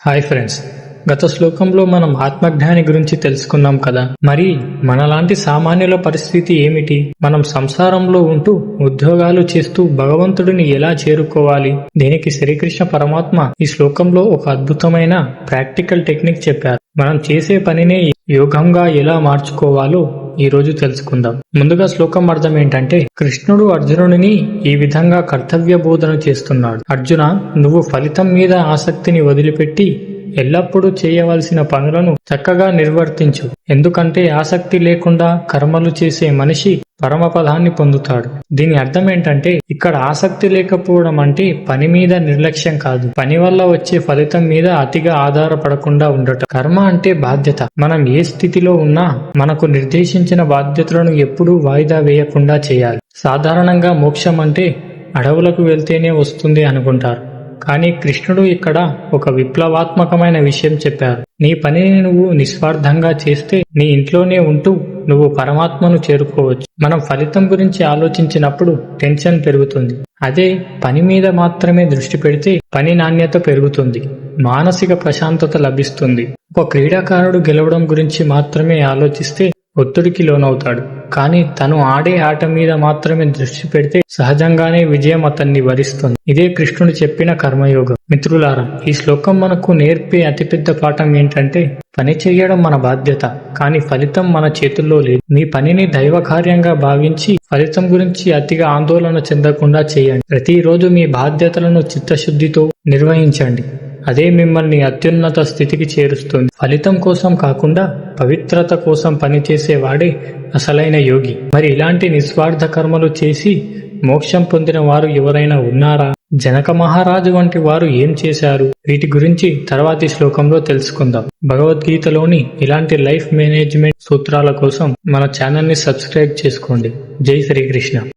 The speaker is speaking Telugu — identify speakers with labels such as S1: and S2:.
S1: హాయ్ ఫ్రెండ్స్, గత శ్లోకంలో మనం ఆత్మజ్ఞాని గురించి తెలుసుకున్నాం కదా. మరి మనలాంటి సామాన్యుల పరిస్థితి ఏమిటి? మనం సంసారంలో ఉంటూ ఉద్యోగాలు చేస్తూ భగవంతుడిని ఎలా చేరుకోవాలి? దీనికి శ్రీకృష్ణ పరమాత్మ ఈ శ్లోకంలో ఒక అద్భుతమైన ప్రాక్టికల్ టెక్నిక్ చెప్పారు. మనం చేసే పనినే యోగంగా ఎలా మార్చుకోవాలో ఈ రోజు తెలుసుకుందాం. ముందుగా శ్లోకం అర్థం ఏంటంటే, కృష్ణుడు అర్జునుడిని ఈ విధంగా కర్తవ్య బోధన చేస్తున్నాడు. అర్జున, నువ్వు ఫలితం మీద ఆసక్తిని వదిలిపెట్టి ఎల్లప్పుడూ చేయవలసిన పనులను చక్కగా నిర్వర్తించు. ఎందుకంటే ఆసక్తి లేకుండా కర్మలు చేసే మనిషి పరమపదాన్ని పొందుతాడు. దీని అర్థం ఏంటంటే, ఇక్కడ ఆసక్తి లేకపోవడం అంటే పని మీద నిర్లక్ష్యం కాదు, పని వల్ల వచ్చే ఫలితం మీద అతిగా ఆధారపడకుండా ఉండటం. కర్మ అంటే బాధ్యత. మనం ఏ స్థితిలో ఉన్నా మనకు నిర్దేశించిన బాధ్యతలను ఎప్పుడూ వాయిదా వేయకుండా చేయాలి. సాధారణంగా మోక్షం అంటే అడవులకు వెళ్తేనే వస్తుంది అనుకుంటారు. కానీ కృష్ణుడు ఇక్కడ ఒక విప్లవాత్మకమైన విషయం చెప్పారు. నీ పనిని నువ్వు నిస్వార్థంగా చేస్తే నీ ఇంట్లోనే ఉంటూ నువ్వు పరమాత్మను చేరుకోవచ్చు. మనం ఫలితం గురించి ఆలోచించినప్పుడు టెన్షన్ పెరుగుతుంది. అదే పని మీద మాత్రమే దృష్టి పెడితే పని నాణ్యత పెరుగుతుంది, మానసిక ప్రశాంతత లభిస్తుంది. ఒక క్రీడాకారుడు గెలవడం గురించి మాత్రమే ఆలోచిస్తే ఒత్తిడికి లోనవుతాడు. కానీ తను ఆడే ఆట మీద మాత్రమే దృష్టి పెడితే సహజంగానే విజయం అతన్ని వరిస్తుంది. ఇదే కృష్ణుడు చెప్పిన కర్మయోగం. మిత్రులారా, ఈ శ్లోకం మనకు నేర్పే అతిపెద్ద పాఠం ఏంటంటే, పని చేయడం మన బాధ్యత, కానీ ఫలితం మన చేతుల్లో లేదు. మీ పనిని దైవ కార్యంగా భావించి ఫలితం గురించి అతిగా ఆందోళన చెందకుండా చేయండి. ప్రతిరోజు మీ బాధ్యతలను చిత్తశుద్ధితో నిర్వహించండి. అదే మిమ్మల్ని అత్యున్నత స్థితికి చేరుస్తుంది. ఫలితం కోసం కాకుండా పవిత్రత కోసం పనిచేసేవాడే అసలైన యోగి. మరి ఇలాంటి నిస్వార్థ కర్మలు చేసి మోక్షం పొందిన వారు ఎవరైనా ఉన్నారా? జనక మహారాజు వంటి వారు ఏం చేశారు? వీటి గురించి తర్వాతి శ్లోకంలో తెలుసుకుందాం. భగవద్గీతలోని ఇలాంటి లైఫ్ మేనేజ్మెంట్ సూత్రాల కోసం మన ఛానల్ ని సబ్స్క్రైబ్ చేసుకోండి. జై శ్రీకృష్ణ.